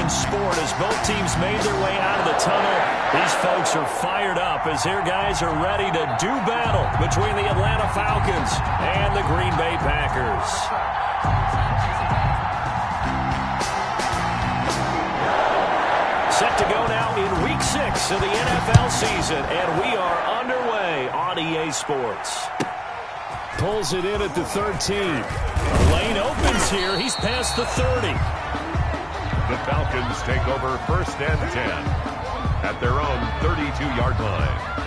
in sport as both teams made their way out of the tunnel. These folks are fired up as their guys are ready to do battle between the Atlanta Falcons and the Green Bay Packers. Set to go now in Week 6 of the NFL season, and we are underway on EA Sports. Pulls it in at the 13. The lane opens here. He's past the 30. The Falcons take over 1st and 10 at their own 32-yard line.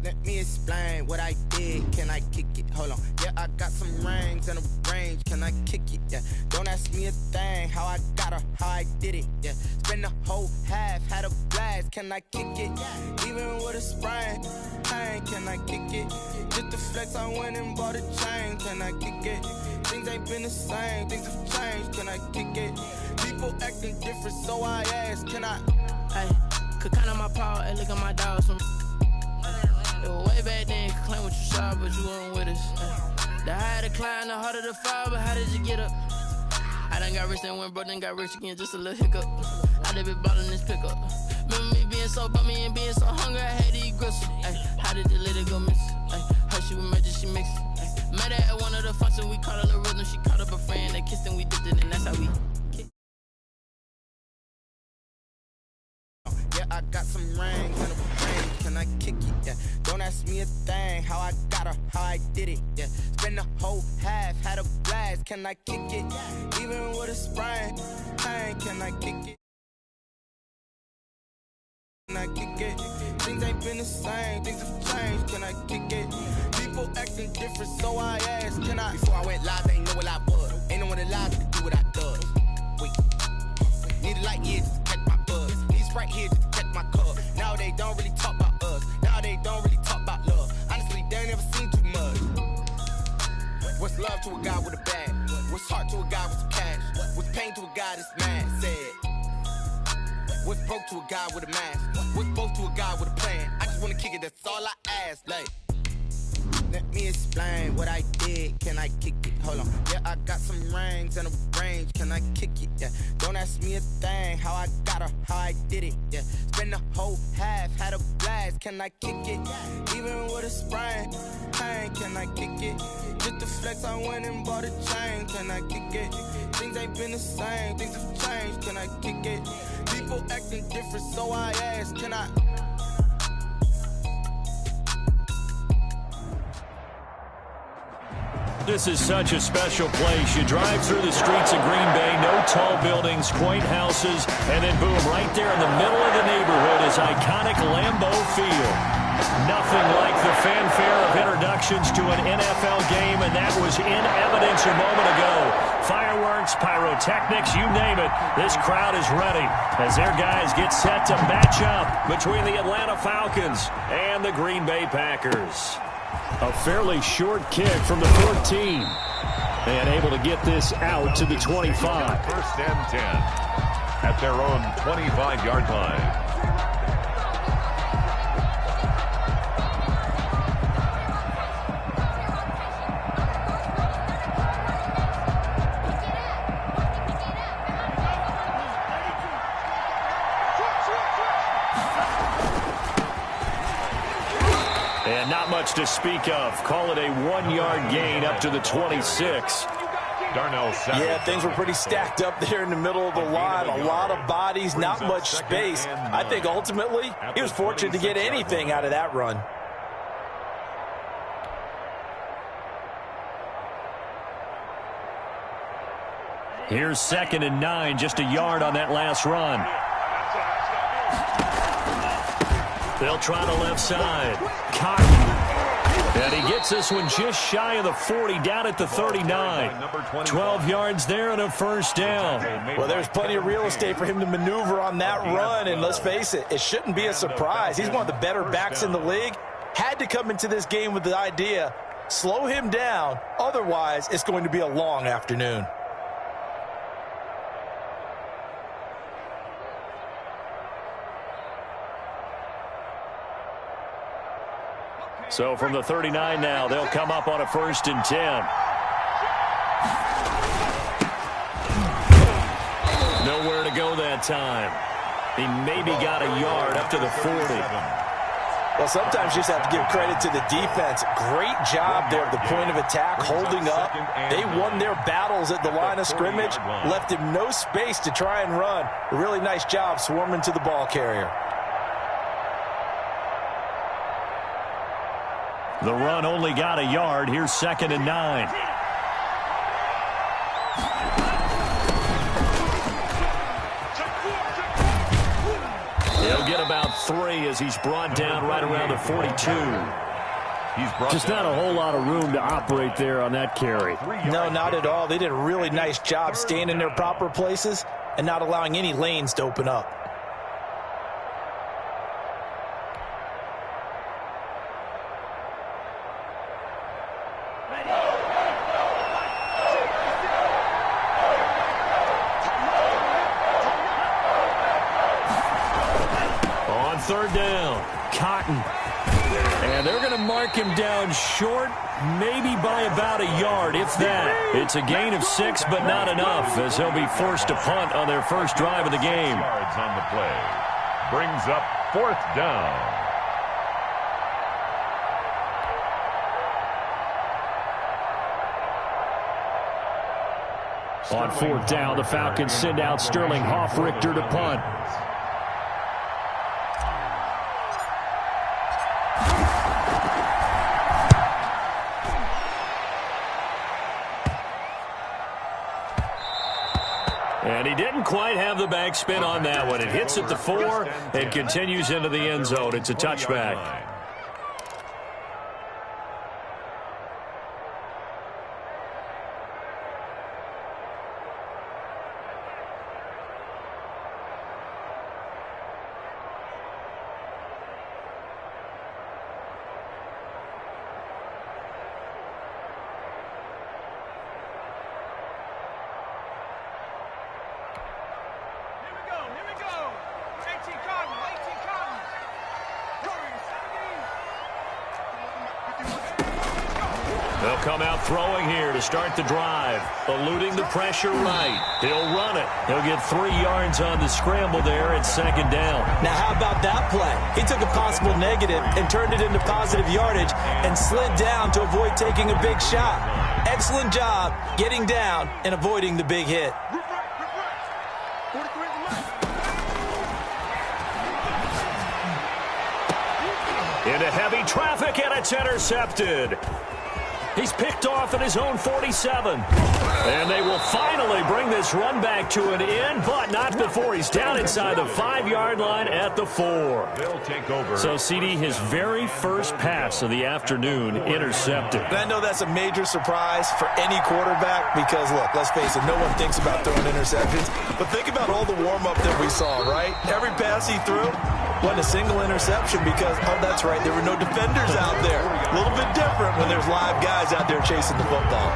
Let me explain what I did. Can I kick it? Hold on. Yeah, I got some rings and a range. Can I kick it? Yeah. Don't ask me a thing. How I got her, how I did it. Yeah. Spend the whole half, had a blast. Can I kick it? Even with a sprain. Hey, can I kick it? Just the flex, I went and bought a chain. Can I kick it? Things ain't been the same. Things have changed. Can I kick it? People acting different, so I ask. Can I? Hey, could count on my power and look at my dogs from. Way back then, you could claim what you saw, but you weren't with us. The higher the climb, the harder the fall, but how did you get up? I done got rich, then went broke, then got rich again, just a little hiccup. I done been ballin' this pickup. Remember me being so bummy and being so hungry, I had to eat gristle. How did the lady go miss? Her she was magic, she mixed it. Met her at one of the functions, we caught her the rhythm, she caught up a friend, they kissed and we dipped it, and that's how we. Yeah, I got some rings and a range. Can I kick it? Yeah. Don't ask me a thing. How I got her, how I did it. Yeah. Spend the whole half, had a blast. Can I kick it? Even with a sprain. Hey, can I kick it? Can I kick it? Things ain't been the same. Things have changed. Can I kick it? People acting different, so I ask. Can I? Before I went live, they ain't know what I was. Ain't no one alive to do what I does. Wait. Need a light year just to catch my buzz. Need Sprite here just to catch my cup. Now they don't really talk about us. Now they don't really talk about love. Honestly, they ain't never seen too much. What's love to a guy with a bag? What's heart to a guy with some cash? What's pain to a guy that's mad? Said. What's broke to a guy with a mask? What's both to a guy with a plan? I just wanna kick it, that's all I ask. Like, let me explain what I did. Can I kick it? Hold on. Yeah, I got some rings and a range. Can I kick it? Yeah. Don't ask me a thing. How I got her, how I did it. Yeah. Spend the whole half, had a blast. Can I kick it? Even with a sprain. Hey, can I kick it? Just the flex, I went and bought a chain. Can I kick it? Things ain't been the same. Things have changed. Can I kick it? People acting different, so I ask. Can I? This is such a special place. You drive through the streets of Green Bay, no tall buildings, quaint houses, and then boom, right there in the middle of the neighborhood is iconic Lambeau Field. Nothing like the fanfare of introductions to an NFL game, and that was in evidence a moment ago. Fireworks, pyrotechnics, you name it. This crowd is ready as their guys get set to match up between the Atlanta Falcons and the Green Bay Packers. A fairly short kick from the 14. And able to get this out to the 25. 1st and 10 at their own 25-yard line. And not much to speak of. Call it a 1-yard gain up to the 26. Yeah, things were pretty stacked up there in the middle of the line. A lot of bodies, not much space. I think ultimately he was fortunate to get anything out of that run. Here's 2nd and 9, just a yard on that last run. They'll try the left side. Cotton. And he gets this one just shy of the 40, down at the 39. 12 yards there and a first down. Well, there's plenty of real estate for him to maneuver on that run, and let's face it, it shouldn't be a surprise. He's one of the better backs in the league. Had to come into this game with the idea, slow him down, otherwise it's going to be a long afternoon. So from the 39 now, they'll come up on a 1st and 10. Nowhere to go that time. He maybe got a yard up to the 40. Well, sometimes you just have to give credit to the defense. Great job there at the point of attack, holding up. They won their battles at the line of scrimmage, left him no space to try and run. A really nice job swarming to the ball carrier. The run only got a yard. Here's 2nd and 9. He'll get about 3 as he's brought down right around the 42. Just not a whole lot of room to operate there on that carry. No, not at all. They did a really nice job staying in their proper places and not allowing any lanes to open up. Third down, Cotton. And they're going to mark him down short, maybe by about a yard, if that. It's a gain of 6, but not enough, as he'll be forced to punt on their first drive of the game. Yards on the play. Brings up 4th down. On 4th down, the Falcons send out Sterling Hoffrichter to punt. And he didn't quite have the backspin on that one. It hits at the 4 and continues into the end zone. It's a touchback. They'll come out throwing here to start the drive. Eluding the pressure right. He'll run it. He'll get 3 yards on the scramble there at 2nd down. Now, how about that play? He took a possible negative and turned it into positive yardage and slid down to avoid taking a big shot. Excellent job getting down and avoiding the big hit. Into heavy traffic, and it's intercepted. He's picked off at his own 47. And they will finally bring this run back to an end, but not before he's down inside the 5-yard line at the 4. They'll take over. So, CD, his very first pass of the afternoon intercepted. And I know that's a major surprise for any quarterback because, look, let's face it, no one thinks about throwing interceptions. But think about all the warm-up that we saw, right? Every pass he threw wasn't a single interception because, oh, that's right, there were no defenders out there. A little bit different when there's live guys out there chasing the football.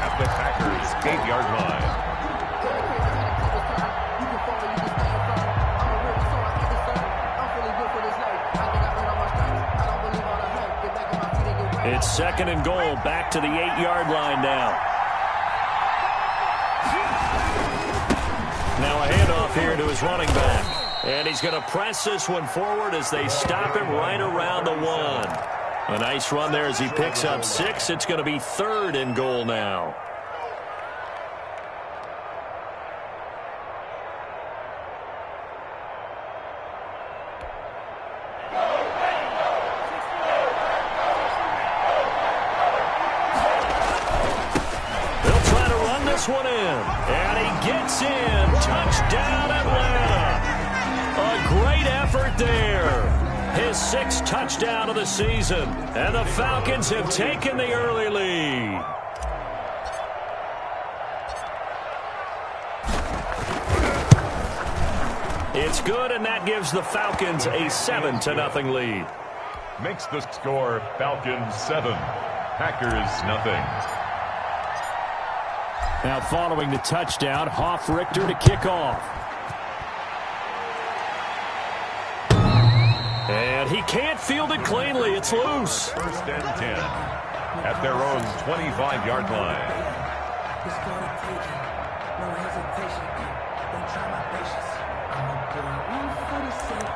At the Packers' 8-yard line. It's 2nd and goal, back to the 8-yard line now. Now a handoff here to his running back. And he's going to press this one forward as they stop him right around the 1. A nice run there as he picks up 6. It's going to be 3rd and goal now. They'll try to run this one in. And he gets in. Touchdown, Atlanta. A great effort there. His 6th touchdown of the season. And the Falcons have taken the early lead. It's good, and that gives the Falcons a 7-0 lead. Makes the score Falcons 7, Packers nothing. Now following the touchdown, Richter to kick off. And he can't field it cleanly. It's loose. 1st and 10 at their own 25-yard line. No hesitation. Don't try my patience. I'm a good one for the sake.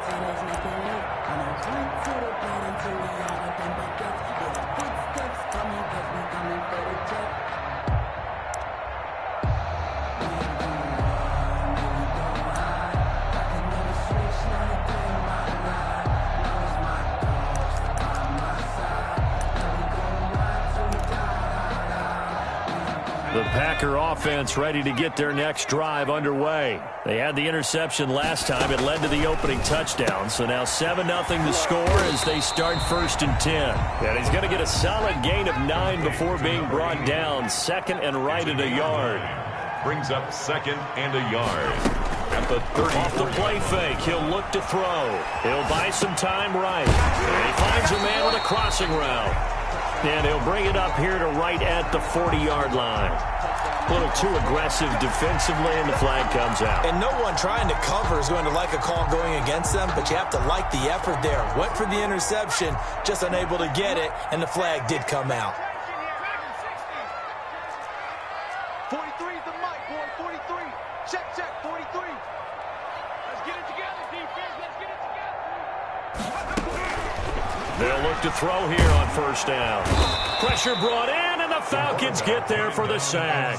Teenage nigga live. And I point to the bed until we all up in buckets. Yeah, footsteps coming, get me coming for the jet. The Packer offense ready to get their next drive underway. They had the interception last time. It led to the opening touchdown. So now 7-0 to score as they start 1st and 10. And he's going to get a solid gain of 9 before being brought down. 2nd and right at a yard. Brings up 2nd and a yard. At the 30. Off the play fake, he'll look to throw. He'll buy some time right. And he finds a man with a crossing route. And he'll bring it up here to right at the 40-yard line. A little too aggressive defensively, and the flag comes out. And no one trying to cover is going to like a call going against them, but you have to like the effort there. Went for the interception, just unable to get it, and the flag did come out. 43 is the mic, boy. 43. Check, 43. Let's get it together, defense. Let's get it together. They'll look to throw here on 1st down. Pressure brought in, and the Falcons get there for the sack.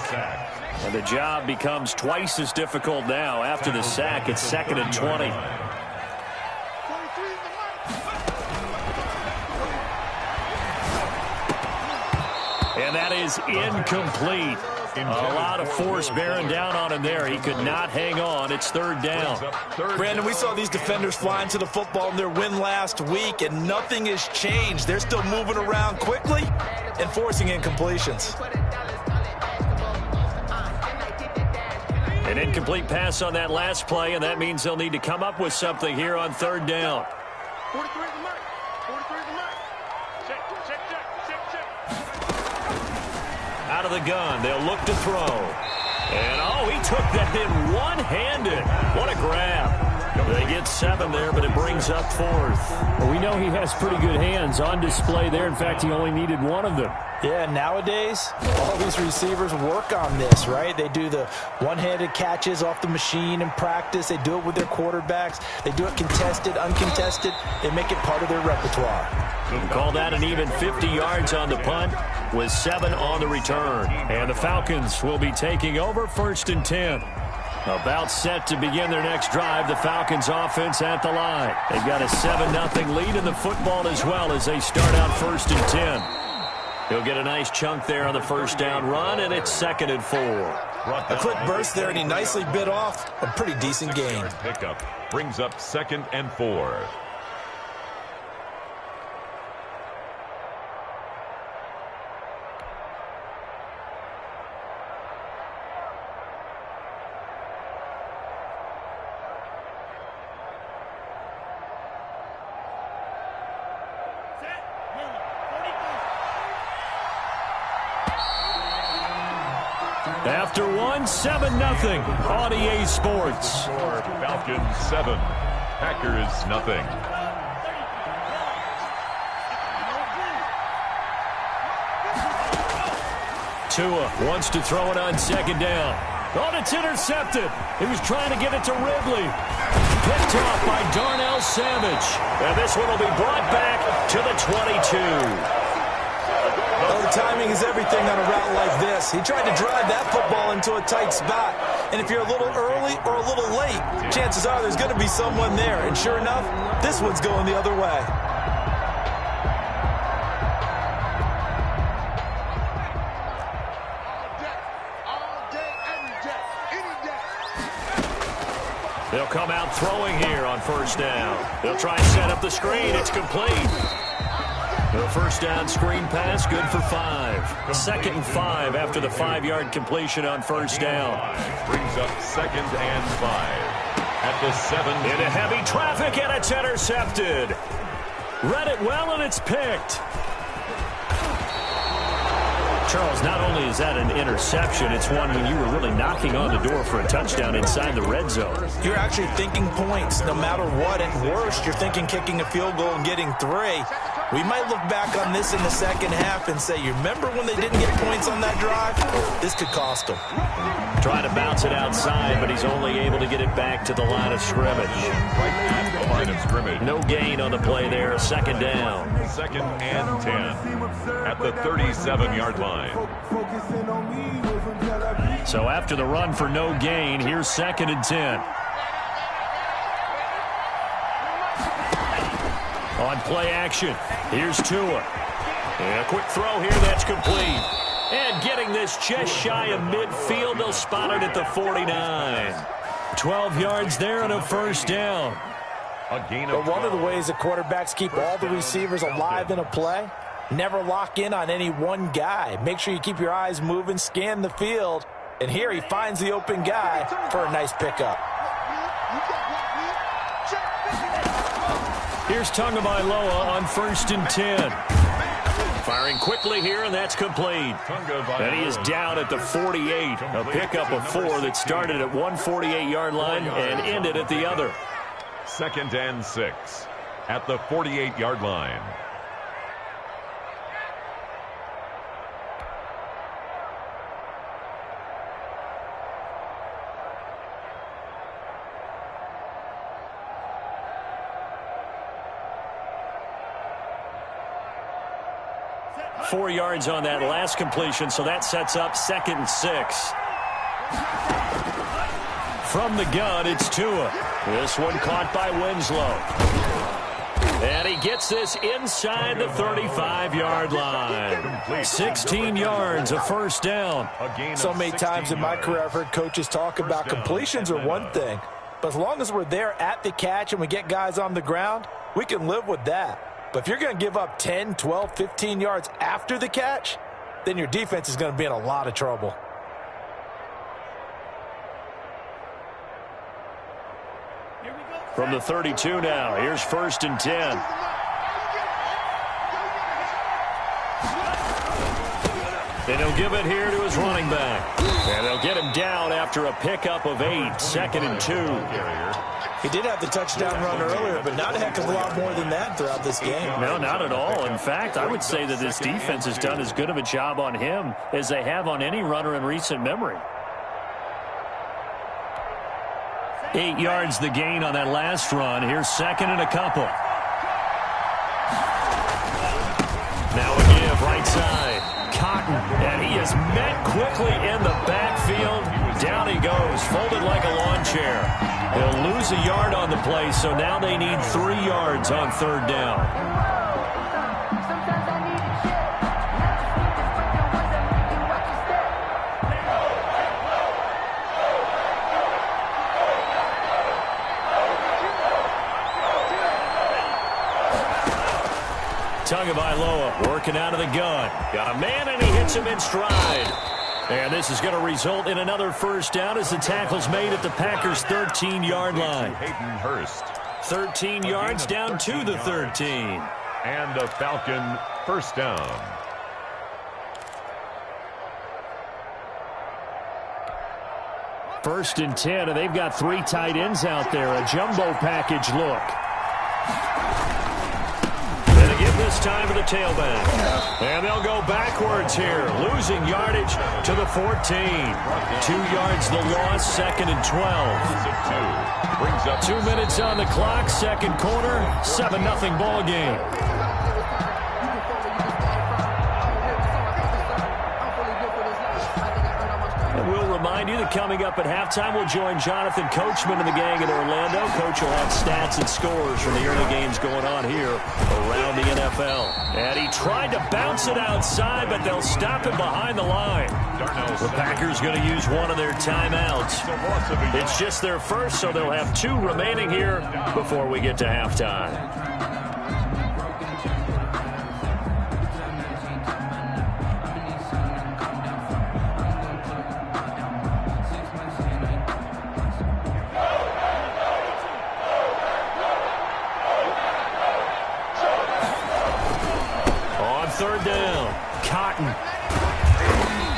And the job becomes twice as difficult now. After the sack, it's 2nd and 20. And that is incomplete. A lot of force bearing down on him there. He could not hang on. It's 3rd down. Brandon, we saw these defenders flying to the football in their win last week, and nothing has changed. They're still moving around quickly and forcing incompletions. An incomplete pass on that last play, and that means they'll need to come up with something here on 3rd down. 43 is the mic. 43 is the mic. Check. Out of the gun, they'll look to throw. And, oh, he took that in one-handed. What a grab. They get 7 there, but it brings up 4th. Well, we know he has pretty good hands on display there. In fact, he only needed one of them. Yeah, nowadays, all these receivers work on this, right? They do the one-handed catches off the machine in practice. They do it with their quarterbacks. They do it contested, uncontested. They make it part of their repertoire. Call that an even 50 yards on the punt with 7 on the return. And the Falcons will be taking over 1st and 10. About set to begin their next drive. The Falcons offense at the line. They've got a 7-0 lead in the football as well as they start out 1st and 10. He'll get a nice chunk there on the 1st down run, and it's 2nd and 4. A quick burst there, and he nicely bit off a pretty decent gain. Pickup brings up 2nd and 4. After one, 7-0 on EA Sports. Falcons 7, Packers nothing. Tua wants to throw it on 2nd down. Oh, it's intercepted. He was trying to get it to Ridley. picked off by Darnell Savage. And this one will be brought back to the 22. Well, the timing is everything on a route like this. He tried to drive that football into a tight spot. And if you're a little early or a little late, chances are there's going to be someone there. And sure enough, this one's going the other way. They'll come out throwing here on first down. They'll try and set up the screen. It's complete. The first down screen pass, good for 5. 2nd and 5 after the 5-yard completion on first down. Brings up 2nd and 5 at the 7. Into heavy traffic, and it's intercepted. Read it well, and it's picked. Charles, not only is that an interception, it's one when you were really knocking on the door for a touchdown inside the red zone. You're actually thinking points no matter what. At worst, you're thinking kicking a field goal and getting 3. We might look back on this in the second half and say, you remember when they didn't get points on that drive? This could cost them. Trying to bounce it outside, but he's only able to get it back to the line of scrimmage. Right at the line of scrimmage. No gain on the play there, 2nd down. 2nd and 10 at the 37-yard line. So after the run for no gain, here's 2nd and 10. On play action, here's Tua. And a quick throw here, that's complete. And getting this just shy of midfield, they'll spot it at the 49. 12 yards there and a first down. But one of the ways that quarterbacks keep all the receivers alive in a play, never lock in on any one guy. Make sure you keep your eyes moving, scan the field. And here he finds the open guy for a nice pickup. Here's Tagovailoa on 1st and 10. Firing quickly here, and that's complete. And he is down at the 48. A pickup of 4 that started at 148-yard line and ended at the other. 2nd and 6 at the 48-yard line. Four yards on that last completion, so that sets up 2nd and 6. From the gun, it's Tua. This one caught by Winslow. And he gets this inside the 35-yard line. 16 yards, a first down. So many times in my career I've heard coaches talk about completions are one thing, but as long as we're there at the catch and we get guys on the ground, we can live with that. But if you're going to give up 10, 12, 15 yards after the catch, then your defense is going to be in a lot of trouble. From the 32 now, here's 1st and 10. And he'll give it here to his running back. And they'll get him down after a pickup of 8, 2nd and 2. He did have the touchdown run earlier, but not a heck of a lot more than that throughout this game. No, not at all. In fact, I would say that this defense has done as good of a job on him as they have on any runner in recent memory. 8 yards the gain on that last run. Here's 2nd and a couple. Now a give right side. Cotton, and he is met quickly in the backfield. Down he goes, folded like a lawn chair. They'll lose a yard on the play, so now they need 3 yards on 3rd down. Tagovailoa working out of the gun. Got a man, and he hits him in stride. And this is going to result in another first down as the tackle's made at the Packers' 13-yard line. Hayden Hurst. 13 yards down to the 13. And a Falcon first down. First and 10, and they've got 3 tight ends out there. A jumbo package look. Going to give this this time for the tailback. And they'll go backwards here, losing yardage to the 14. 2 yards the loss, 2nd and 12. 2 minutes on the clock, second quarter, 7-0 ball game. Remind you that coming up at halftime, we'll join Jonathan Coachman and the gang in Orlando. Coach will have stats and scores from the early games going on here around the NFL. And he tried to bounce it outside, but they'll stop him behind the line. The Packers going to use one of their timeouts. It's just their first, so they'll have 2 remaining here before we get to halftime. Third down, Cotton.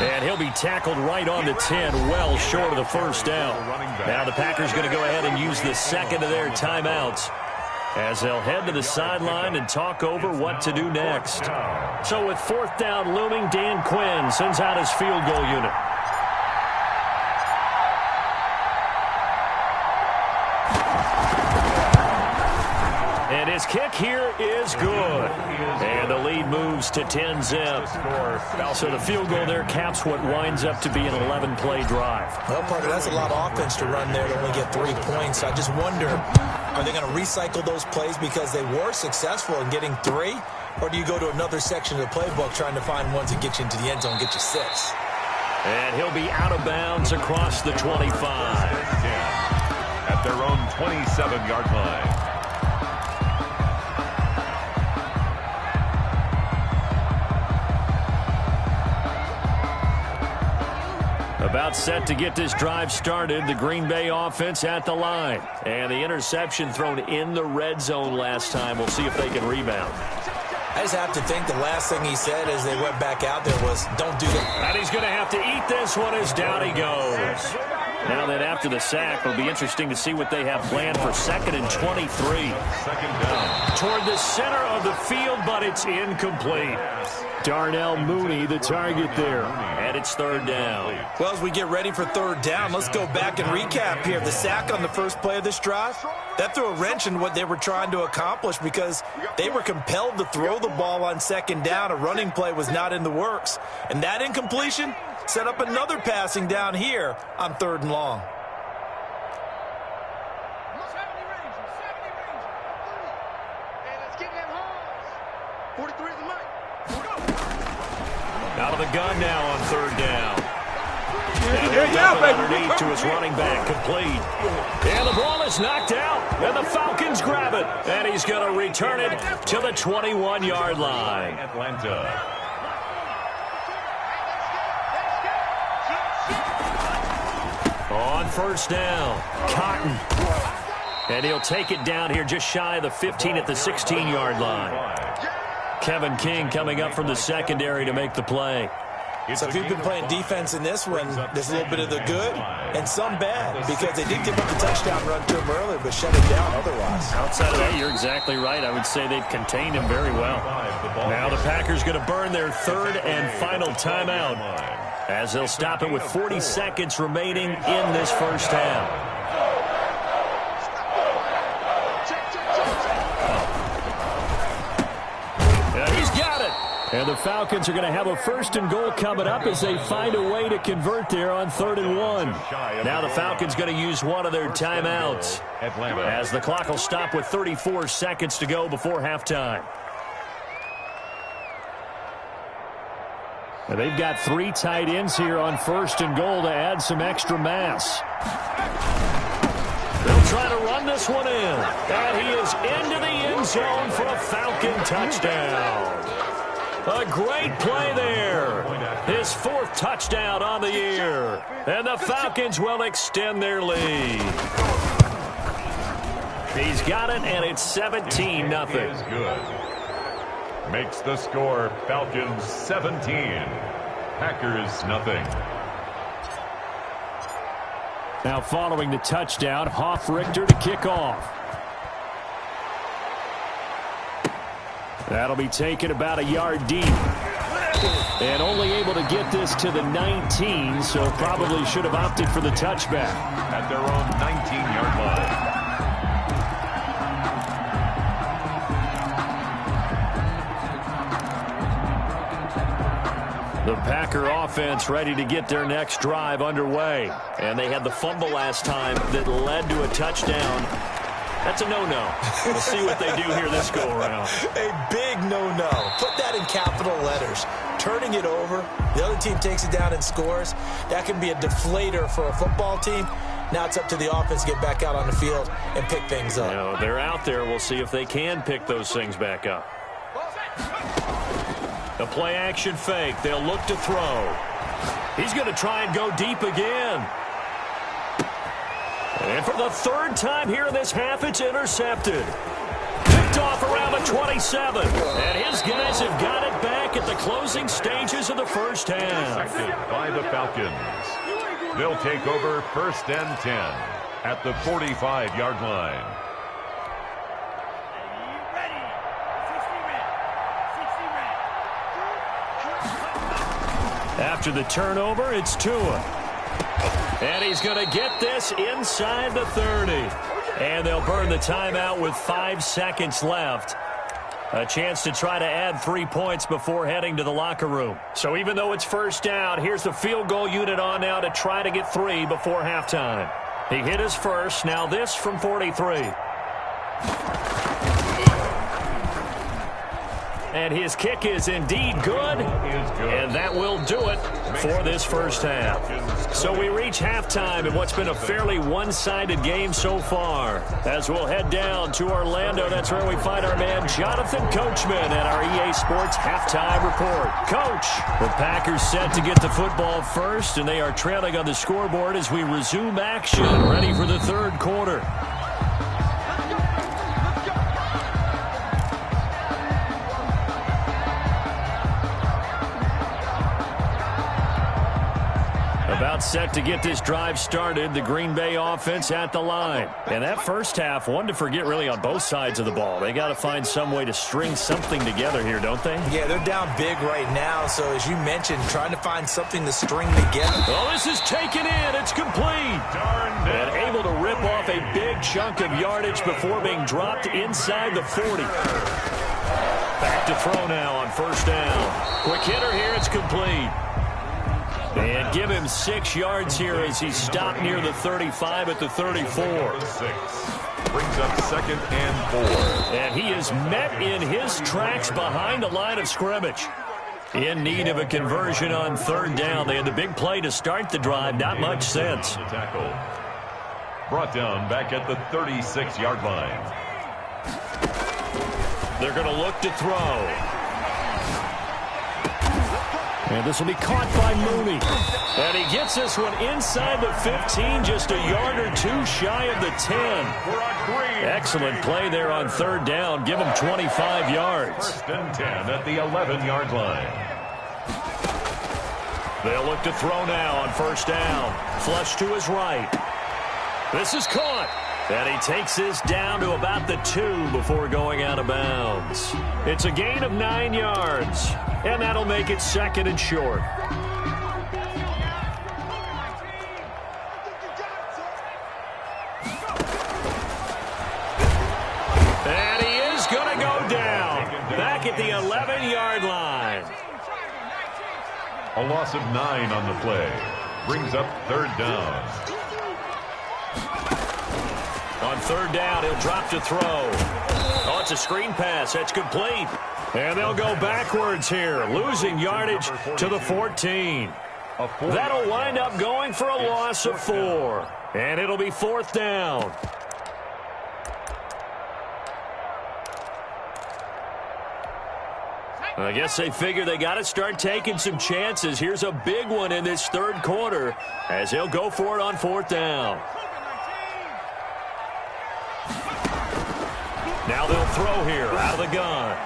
And he'll be tackled right on the 10, well short of the first down. Now the Packers going to go ahead and use the second of their timeouts as they'll head to the sideline and talk over what to do next. So with 4th down looming, Dan Quinn sends out his field goal unit. And his kick here is good. And the lead moves to 10-zip. So the field goal there caps what winds up to be an 11-play drive. Well, Parker, that's a lot of offense to run there to only get 3 points. I just wonder, are they going to recycle those plays because they were successful in getting 3? Or do you go to another section of the playbook trying to find ones that get you into the end zone and get you 6? And he'll be out of bounds across the 25. At their own 27-yard line. About set to get this drive started, the Green Bay offense at the line. And the interception thrown in the red zone last time. We'll see if they can rebound. I just have to think the last thing he said as they went back out there was, don't do that. And he's going to have to eat this one as down he goes. Now that after the sack, it'll be interesting to see what they have planned for 2nd and 23. Second down. Toward the center of the field, but it's incomplete. Darnell Mooney, the target there. And it's 3rd down. Well, as we get ready for 3rd down, let's go back and recap here. The sack on the first play of this drive, that threw a wrench in what they were trying to accomplish because they were compelled to throw the ball on 2nd down. A running play was not in the works. And that incompletion set up another passing down here on 3rd and long. Out of the gun now on 3rd down. And underneath to his running back, complete. And the ball is knocked out, and the Falcons grab it. And he's going to return it to the 21-yard line. Atlanta. On 1st down, Cotton. And he'll take it down here just shy of the 15 at the 16-yard line. Kevin King coming up from the secondary to make the play. So if you've been playing defense in this one, there's a little bit of the good and some bad because they did give up the touchdown run to him earlier but shut him down otherwise. Outside of that, you're exactly right. I would say they've contained him very well. Now the Packers going to burn their 3rd and final timeout as they'll stop it with 40 seconds remaining in this first half. And the Falcons are going to have a 1st and goal coming up as they find a way to convert there on 3rd and 1. Now the Falcons going to use one of their timeouts as the clock will stop with 34 seconds to go before halftime. And they've got 3 tight ends here on 1st and goal to add some extra mass. They'll try to run this one in. And he is into the end zone for a Falcon touchdown. A great play there. His 4th touchdown on the year. And the Falcons will extend their lead. He's got it, and it's 17-0. Is good. Makes the score Falcons 17. Packers nothing. Now following the touchdown, Hoff-Richter to kick off. That'll be taken about a yard deep. And only able to get this to the 19, so probably should have opted for the touchback. At their own 19-yard line. The Packer offense ready to get their next drive underway. And they had the fumble last time that led to a touchdown. That's a no-no. We'll see what they do here this go-around. A big no-no. Put that in capital letters. Turning it over, the other team takes it down and scores. That can be a deflator for a football team. Now it's up to the offense to get back out on the field and pick things up. You know, they're out there. We'll see if they can pick those things back up. A play-action fake. They'll look to throw. He's going to try and go deep again. And for the third time here in this half, it's intercepted. Picked off around the 27. And his guys have got it back at the closing stages of the first half. Second by the Falcons. They'll take over 1st and 10 at the 45-yard line. After the turnover, it's Tua. And he's going to get this inside the 30. And they'll burn the timeout with 5 seconds left. A chance to try to add 3 points before heading to the locker room. So even though it's first down, here's the field goal unit on now to try to get 3 before halftime. He hit his first. Now this from 43. And his kick is indeed good. And that will do it for this first half. So we reach halftime in what's been a fairly one-sided game so far. As we'll head down to Orlando, that's where we find our man Jonathan Coachman at our EA Sports Halftime Report. Coach, the Packers set to get the football first, and they are trailing on the scoreboard as we resume action, ready for the third quarter. About set to get this drive started. The Green Bay offense at the line. And that first half, one to forget really on both sides of the ball. They got to find some way to string something together here, don't they? Yeah, they're down big right now. So as you mentioned, trying to find something to string together. Oh, this is taken in. It's complete. And able to rip off a big chunk of yardage before being dropped inside the 40. Back to throw now on first down. Quick hitter here. It's complete. And give him 6 yards here as he stopped near the 35 at the 34. Brings up 2nd and 4. And he is met in his tracks behind the line of scrimmage. In need of a conversion on 3rd down. They had the big play to start the drive. Not much sense. Tackle. Brought down back at the 36-yard line. They're going to look to throw. And this will be caught by Mooney. And he gets this one inside the 15, just a yard or 2 shy of the 10. Excellent play there on 3rd down. Give him 25 yards. 1st and 10 at the 11-yard line. They'll look to throw now on 1st down. Flush to his right. This is caught. And he takes this down to about the 2 before going out of bounds. It's a gain of 9 yards. And that'll make it 2nd and short. And he is going to go down. Back at the 11-yard line. A loss of 9 on the play. Brings up 3rd down. On 3rd down, he'll drop to throw. Oh, it's a screen pass. That's complete. And they'll go backwards here, losing yardage to the 14. That'll wind up going for a loss of 4. And it'll be 4th down. I guess they figure they got to start taking some chances. Here's a big one in this 3rd quarter as he'll go for it on 4th down. Now they'll throw here out of the gun.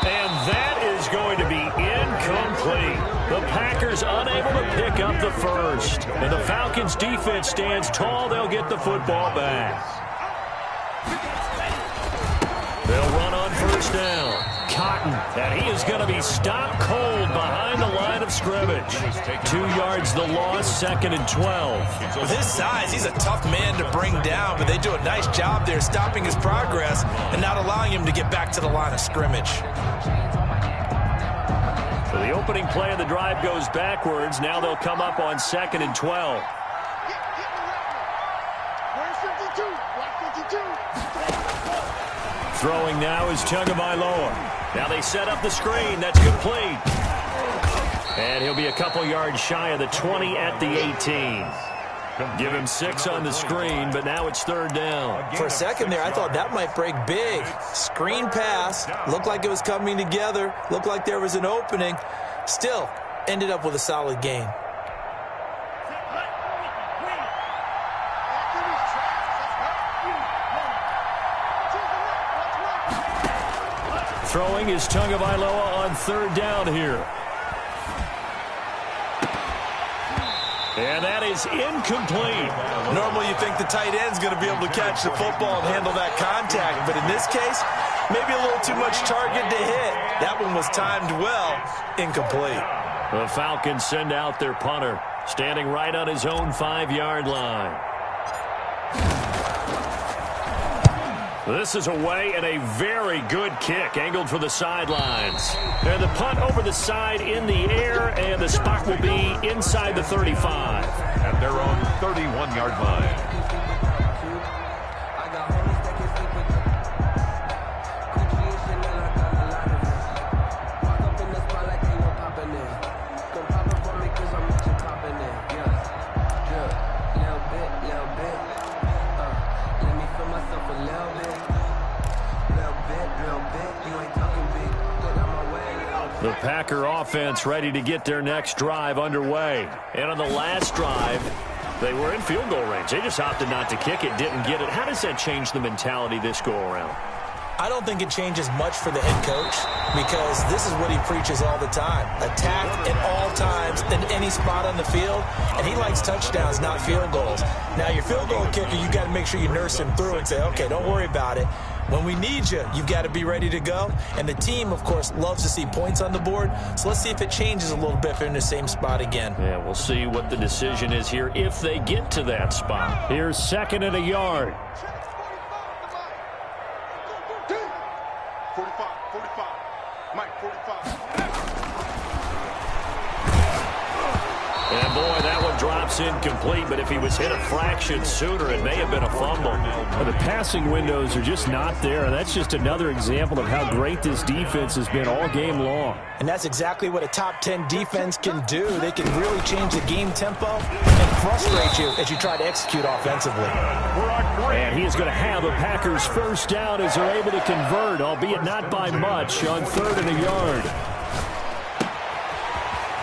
And that is going to be incomplete. The Packers unable to pick up the first. And the Falcons defense stands tall. They'll get the football back. They'll run on 1st down. Cotton, and he is going to be stopped cold behind the line of scrimmage. 2 yards the loss, 2nd and 12. With his size, he's a tough man to bring down, but they do a nice job there stopping his progress and not allowing him to get back to the line of scrimmage. So the opening play of the drive goes backwards. Now they'll come up on 2nd and 12. Throwing now is Tagovailoa. Now they set up the screen. That's complete. And he'll be a couple yards shy of the 20 at the 18. Give him 6 on the screen, but now it's 3rd down. For a second there, I thought that might break big. Screen pass. Looked like it was coming together. Looked like there was an opening. Still, ended up with a solid gain. Throwing is Tagovailoa on 3rd down here. And that is incomplete. Normally you think the tight end's going to be able to catch the football and handle that contact, but in this case, maybe a little too much target to hit. That one was timed well, incomplete. The Falcons send out their punter, standing right on his own 5-yard line. This is away and a very good kick, angled for the sidelines. And the punt over the side in the air, and the spot will be inside the 35. At their own 31-yard line. The Packer offense ready to get their next drive underway. And on the last drive, they were in field goal range. They just opted not to kick it, didn't get it. How does that change the mentality this go-around? I don't think it changes much for the head coach because this is what he preaches all the time. Attack at all times in any spot on the field, and he likes touchdowns, not field goals. Now, your field goal kicker, you got to make sure you nurse him through and say, okay, don't worry about it. When we need you, you've got to be ready to go. And the team, of course, loves to see points on the board. So let's see if it changes a little bit if they're in the same spot again. Yeah, we'll see what the decision is here if they get to that spot. Here's 2nd and a yard. 45, Mike, 45. And boy, that one drops incomplete, but if he was hit a fraction sooner, it may have been a fumble. Well, the passing windows are just not there. That's just another example of how great this defense has been all game long. And that's exactly what a top 10 defense can do. They can really change the game tempo and frustrate you as you try to execute offensively. And he is going to have a Packers 1st down as they're able to convert, albeit not by much, on 3rd and a yard.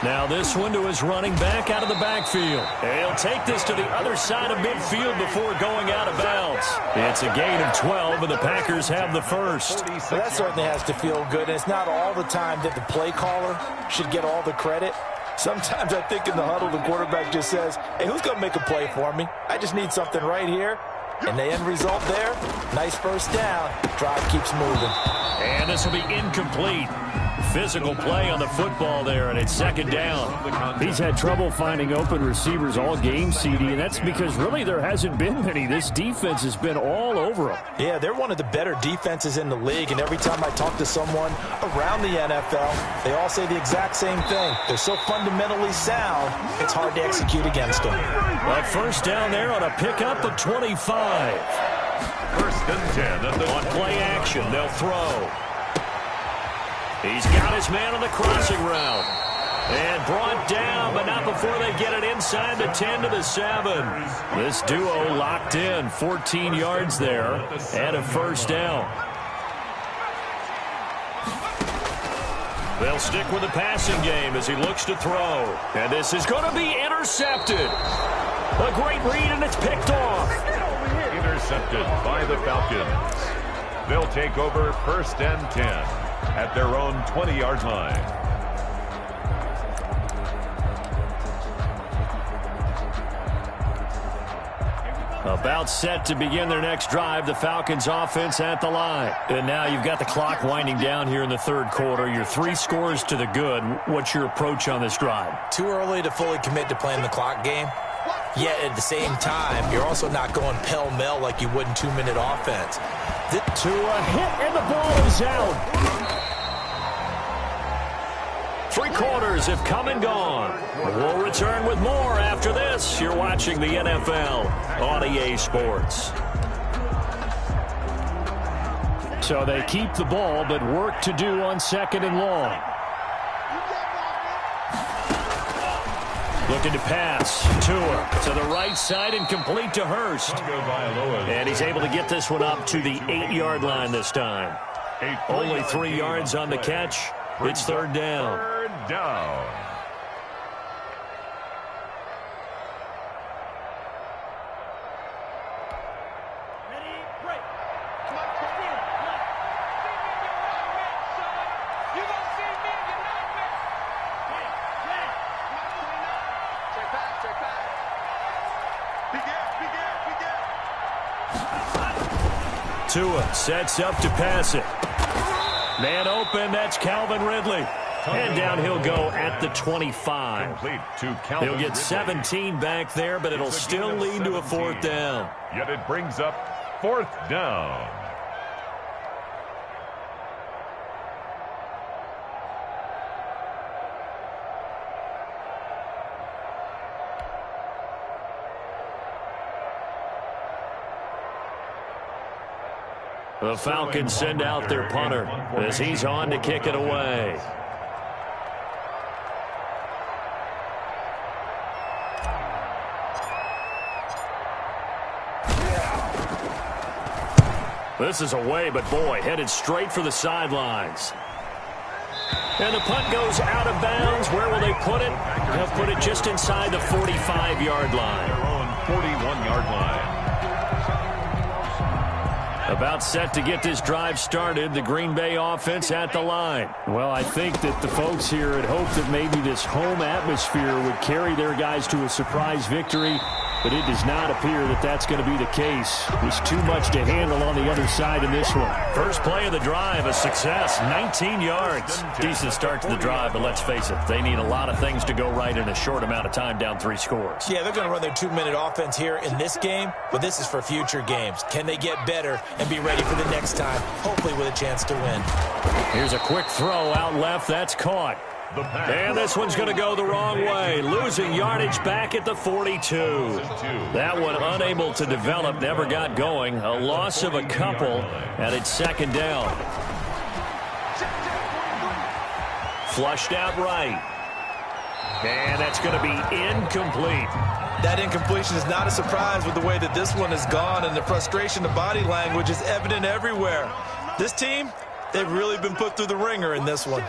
Now this one to his running back out of the backfield. And he'll take this to the other side of midfield before going out of bounds. It's a gain of 12, and the Packers have the first. Well, that certainly has to feel good. And it's not all the time that the play caller should get all the credit. Sometimes I think in the huddle, the quarterback just says, hey, who's going to make a play for me? I just need something right here. And the end result there, nice 1st down. Drive keeps moving. And this will be incomplete. Physical play on the football there, and it's 2nd down. He's had trouble finding open receivers all game, CD, and that's because really there hasn't been many. This defense has been all over them. Yeah, they're one of the better defenses in the league, and every time I talk to someone around the NFL, they all say the exact same thing. They're so fundamentally sound, it's hard to execute against them. But 1st down there on a pickup of 25. 1st and 10 at the on play action, they'll throw. He's got his man on the crossing route. And brought down, but not before they get it inside the 10 to the 7. This duo locked in, 14 yards there, and a 1st down. They'll stick with the passing game as he looks to throw. And this is going to be intercepted. A great read, and it's picked off. intercepted by the Falcons. They'll take over 1st and 10 at their own 20-yard line. About set to begin their next drive, the Falcons offense at the line. And now you've got the clock winding down here in the third quarter. You're 3 scores to the good. What's your approach on this drive? Too early to fully commit to playing the clock game. Yet at the same time, you're also not going pell-mell like you would in 2-minute offense. To a hit, and the ball is out. 3 quarters have come and gone. We'll return with more after this. You're watching the NFL on EA Sports. So they keep the ball, but work to do on 2nd and long. Looking to pass. Tua to the right side and complete to Hurst. And he's able to get this one up to the 8-yard line this time. Only 3 yards on the catch. It's 3rd down. Third down. Tua sets up to pass it. Man open, that's Calvin Ridley. And down he'll go at the 25. He'll get 17 back there, but it'll still lead to a 4th down. Yet it brings up 4th down. The Falcons send out their punter as he's on to kick it away. This is away, but boy, headed straight for the sidelines. And the punt goes out of bounds. Where will they put it? They'll put it just inside the 45-yard line. Their own 41-yard line. About set to get this drive started, the Green Bay offense at the line. Well, I think that the folks here had hoped that maybe this home atmosphere would carry their guys to a surprise victory, but it does not appear that that's going to be the case. There's too much to handle on the other side in this one. First play of the drive, a success, 19 yards. Decent start to the drive, but let's face it, they need a lot of things to go right in a short amount of time, down 3 scores. Yeah, they're going to run their 2-minute offense here in this game, but this is for future games. Can they get better and be ready for the next time, hopefully with a chance to win? Here's a quick throw out left. That's caught. And this one's going to go the wrong way. Losing yardage back at the 42. That one unable to develop, never got going. A loss of a couple, and it's 2nd down. Flushed out right. And that's going to be incomplete. That incompletion is not a surprise with the way that this one has gone, and the frustration of body language is evident everywhere. This team, they've really been put through the ringer in this one.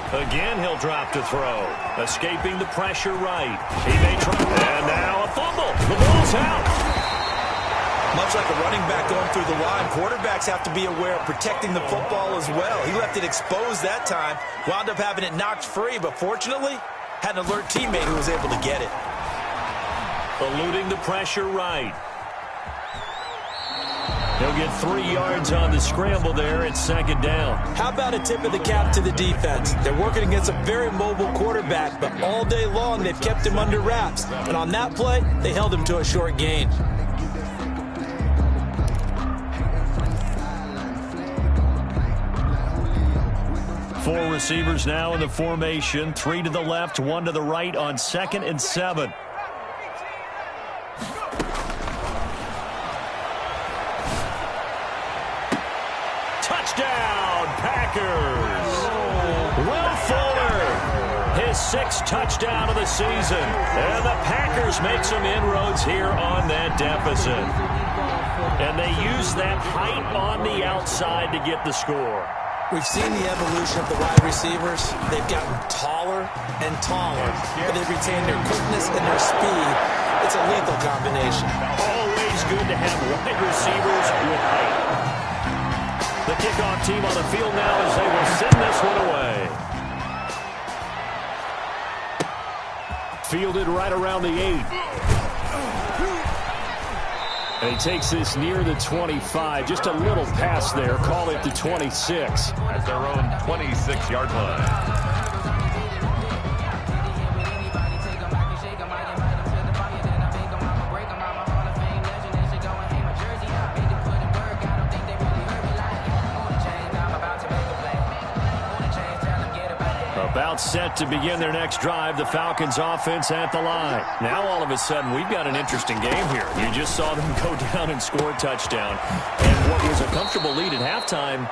Again, he'll drop to throw. Escaping the pressure right. He may try. And now a fumble. The ball's out. Much like a running back going through the line, quarterbacks have to be aware of protecting the football as well. He left it exposed that time, wound up having it knocked free, but fortunately, had an alert teammate who was able to get it. Eluding the pressure right. He'll get 3 yards on the scramble there at 2nd down. How about a tip of the cap to the defense? They're working against a very mobile quarterback, but all day long they've kept him under wraps. And on that play, they held him to a short gain. Four receivers now in the formation. 3 to the left, 1 to the right on 2nd and 7. Touchdown, Packers. Will Fuller, his 6th touchdown of the season. And the Packers make some inroads here on that deficit. And they use that height on the outside to get the score. We've seen the evolution of the wide receivers. They've gotten taller and taller, but they've retained their quickness and their speed. It's a lethal combination. Always good to have wide receivers with height. The kickoff team on the field now as they will send this one away. Fielded right around the 8. And he takes this near the 25. Just a little pass there. Call it the 26. At their own 26-yard line. About set to begin their next drive, the Falcons offense at the line. Now all of a sudden we've got an interesting game here. You just saw them go down and score a touchdown. And what was a comfortable lead at halftime,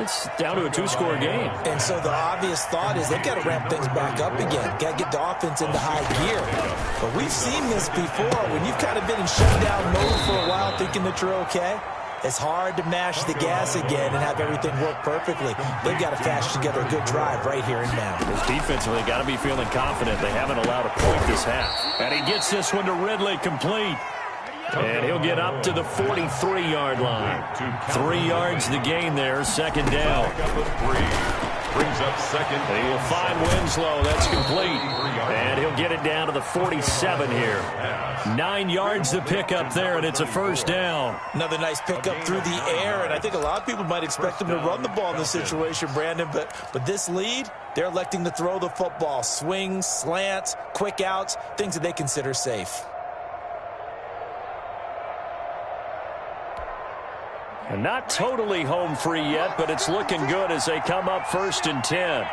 it's down to a 2-score game. And so the obvious thought is they've got to ramp things back up again. Got to get the offense into high gear. But we've seen this before. When you've kind of been in shutdown mode for a while thinking that you're okay, it's hard to mash the gas again and have everything work perfectly. They've got to fashion together a good drive right here and now. This defensively got to be feeling confident. They haven't allowed a point this half. And he gets this one to Ridley, complete. And he'll get up to the 43-yard line. 3 yards the gain there, second down. Brings up second. He will find Winslow. That's complete. And he'll get it down to the 47 here. 9 yards to pick up there, and it's a first down. Another nice pickup through the air, and I think a lot of people might expect him to run the ball in this situation, Brandon. But this lead, they're electing to throw the football. Swings, slants, quick outs, things that they consider safe. And not totally home free yet, but it's looking good as they come up 1st and 10.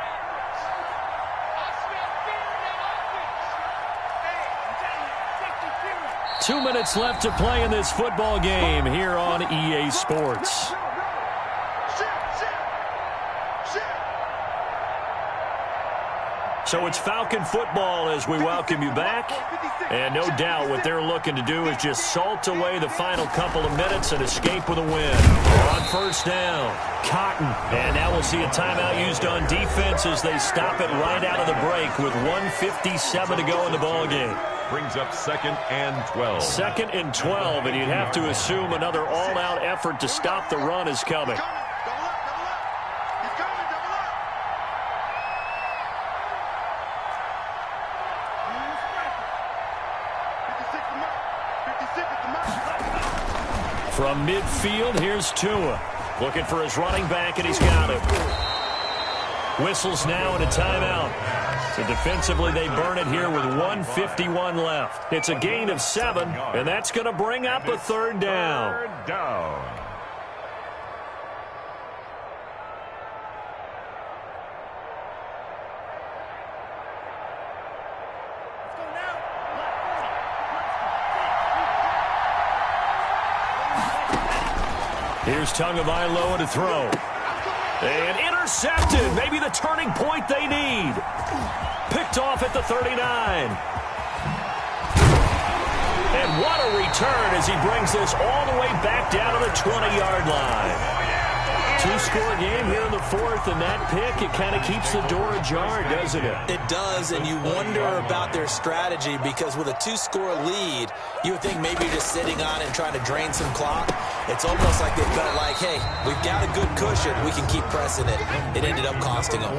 Two minutes left to play in this football game here on EA Sports. So it's Falcon football as we welcome you back. And no doubt what they're looking to do is just salt away the final couple of minutes and escape with a win. On first down, Cotton. And now we'll see a timeout used on defense as they stop it right out of the break with 1:57 to go in the ballgame. Brings up 2nd and 12. 2nd and 12, and you'd have to assume another all-out effort to stop the run is coming. From midfield, here's Tua. Looking for his running back, and he's got it. Whistles now and a timeout. So defensively, they burn it here with 1:51 left. It's a gain of 7, and that's going to bring up a third down. Third down. Here's Tagovailoa to throw. And intercepted. Maybe the turning point they need. Picked off at the 39. And what a return as he brings this all the way back down to the 20-yard line. 2-score game here in the 4th, and that pick, it kind of keeps the door ajar, doesn't it? It does, and you wonder about their strategy because with a 2-score lead, you would think maybe you're just sitting on it and trying to drain some clock. It's almost like they felt like, hey, we've got a good cushion. We can keep pressing it. It ended up costing them.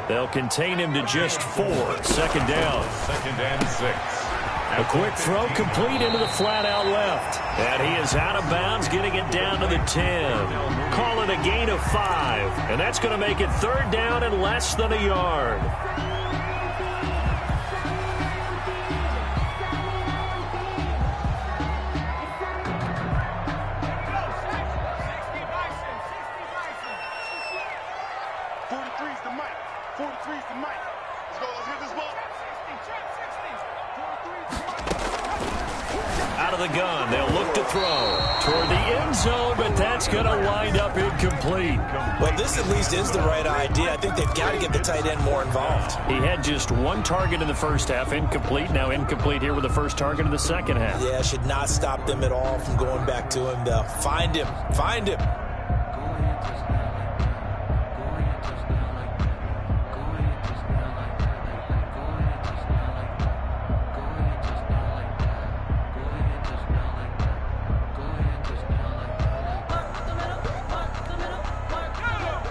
They'll contain him to just 4. Second down. 2nd and 6. A quick throw complete into the flat out left. And he is out of bounds, getting it down to the 10. Call it a gain of 5. And that's going to make it third down and less than a yard. Out of the gun, they'll look to throw toward the end zone, but that's going to wind up incomplete. Well, this at least is the right idea. I think they've got to get the tight end more involved. He had just 1 target in the first half, incomplete. Now incomplete here with the first target in the second half. Yeah, should not stop them at all from going back to him, though. Find him. Find him.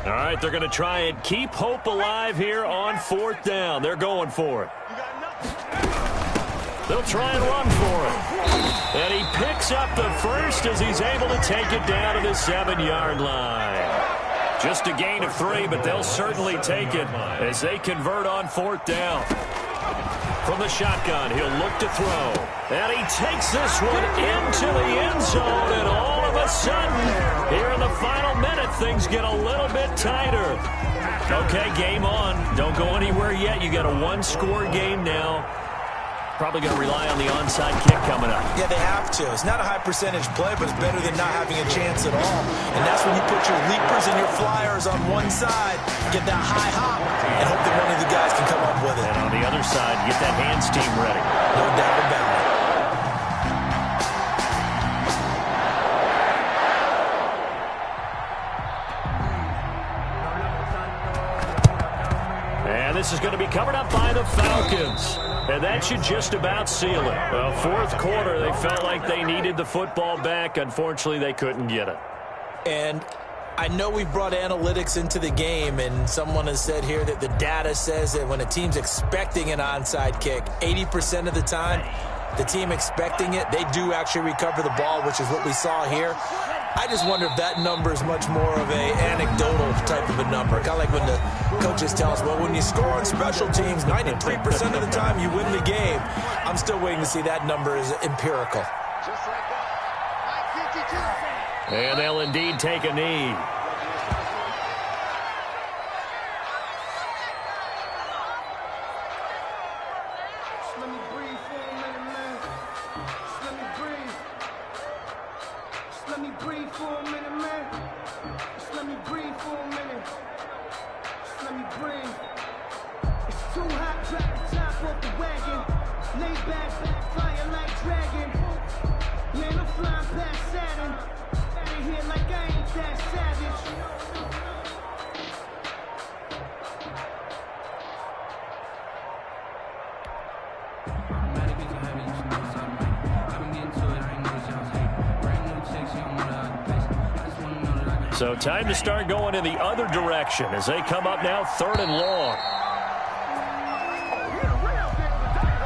All right, they're going to try and keep hope alive here on 4th down. They're going for it. They'll try and run for it. And he picks up the first as he's able to take it down to the 7-yard line. Just a gain of 3, but they'll certainly take it as they convert on 4th down. From the shotgun, he'll look to throw. And he takes this one into the end zone, and all of a sudden, here in the final minute, things get a little bit tighter. Okay, game on. Don't go anywhere yet. You got a 1-score game now. Probably going to rely on the onside kick coming up. Yeah, they have to. It's not a high percentage play, but it's better than not having a chance at all. And that's when you put your leapers and your flyers on one side, get that high hop, and hope that one of the guys can come up with it. And on the other side, get that hands team ready. No doubt about it. And this is going to be covered up by the Falcons. And that should just about seal it. Well, 4th quarter, they felt like they needed the football back. Unfortunately, they couldn't get it. And I know we've brought analytics into the game, and someone has said here that the data says that when a team's expecting an onside kick, 80% of the time, the team expecting it, they do actually recover the ball, which is what we saw here. I just wonder if that number is much more of a anecdotal type of a number. Kind of like when the coaches tell us, well, when you score on special teams, 93% of the time you win the game. I'm still waiting to see that number is empirical. And they'll indeed take a knee. So time to start going in the other direction as they come up now 3rd and long.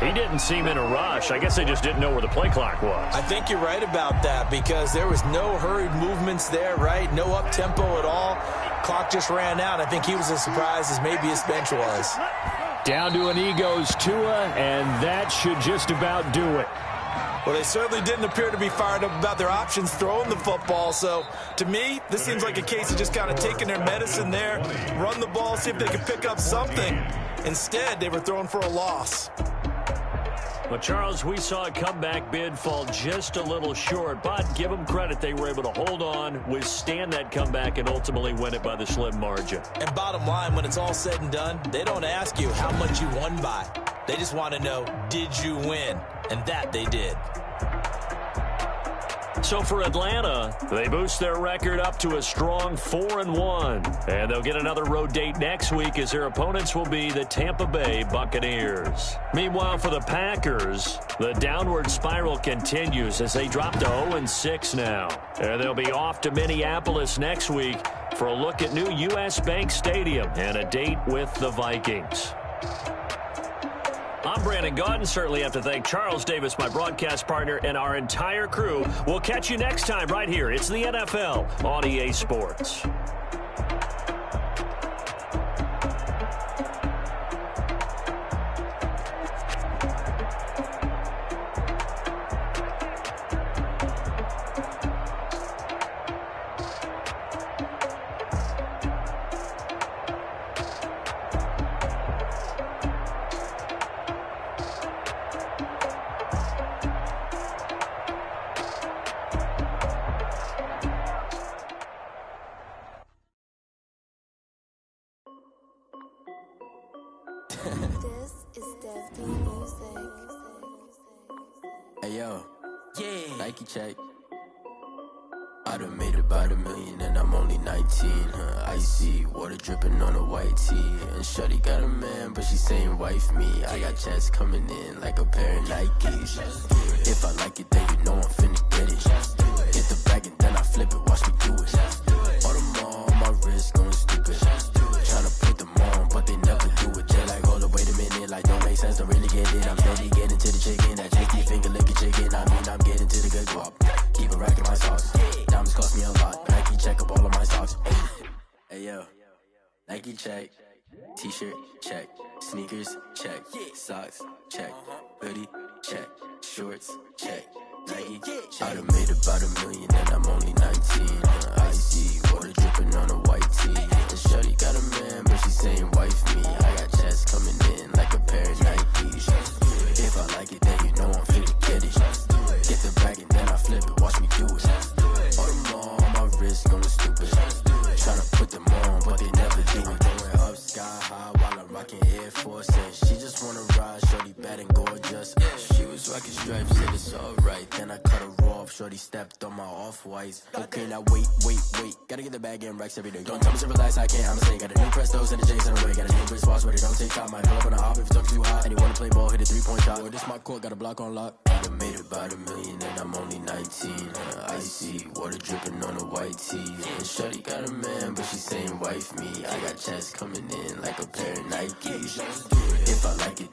He didn't seem in a rush. I guess they just didn't know where the play clock was. I think you're right about that because there was no hurried movements there, right? No up-tempo at all. Clock just ran out. I think he was as surprised as maybe his bench was. Down to an E goes Tua, and that should just about do it. Well, they certainly didn't appear to be fired up about their options throwing the football. So, to me, this seems like a case of just kind of taking their medicine there, run the ball, see if they can pick up something. Instead, they were throwing for a loss. Well, Charles, we saw a comeback bid fall just a little short, but give them credit. They were able to hold on, withstand that comeback, and ultimately win it by the slim margin. And bottom line, when it's all said and done, they don't ask you how much you won by. They just want to know, did you win? And that they did. So for Atlanta, they boost their record up to a strong 4-1. And they'll get another road date next week as their opponents will be the Tampa Bay Buccaneers. Meanwhile, for the Packers, the downward spiral continues as they drop to 0-6 now. And they'll be off to Minneapolis next week for a look at new U.S. Bank Stadium and a date with the Vikings. I'm Brandon Gaudin. Certainly have to thank Charles Davis, my broadcast partner, and our entire crew. We'll catch you next time right here. It's the NFL on EA Sports. Hey yo, yeah, Nike check. I done made about $1 million and I'm only 19. Icy water dripping on a white tee. And shorty got a man, but she saying wife me. I got checks coming in like a pair of Nikes. If I like it, then you know I'm finna get it. Hit the bag and then I flip it, watch me do it. Audemars on my wrist, going stupid. chicken, I mean I'm getting to the good guap. Keep a rack in my socks. Diamonds cost me a lot. Nike check up all of my socks. Hey yo, Nike check. T-shirt check. Sneakers check. Socks check. Hoodie check. Shorts check. Nike I done made about $1 million and I'm only 19. Icy water dripping on a white tee. And shorty got a man, but she saying wife me. I got checks coming in like a pair of Nikes. If I like it, then you know I'm fit to get it. Get the bag and then I flip it, watch me do it. All them on my wrist going stupid. Tryna put them on, but they never do it. Going up sky high while I'm rocking Air Forces. She just wanna ride, shorty bad and gorgeous. She was rocking stripes, said it's alright. Then I cut her off, shorty stepped on my off-whites. Okay, now wait. Gotta get the bag and racks every day. Don't tell me to relax, I can't, I'ma say. Got a new Prestos and the J's on the way. Got a new British watch, but it don't take time. Might pull up on a hop if it talks too hot. And you wanna play ball, hit a 3-point shot. Or this my court, got a block on lock. I done made about $1 million and I'm only 19. Icy water dripping on a white tee. And shorty got a man, but she saying wife me. I got checks coming in like a pair of Nikes. If I like it,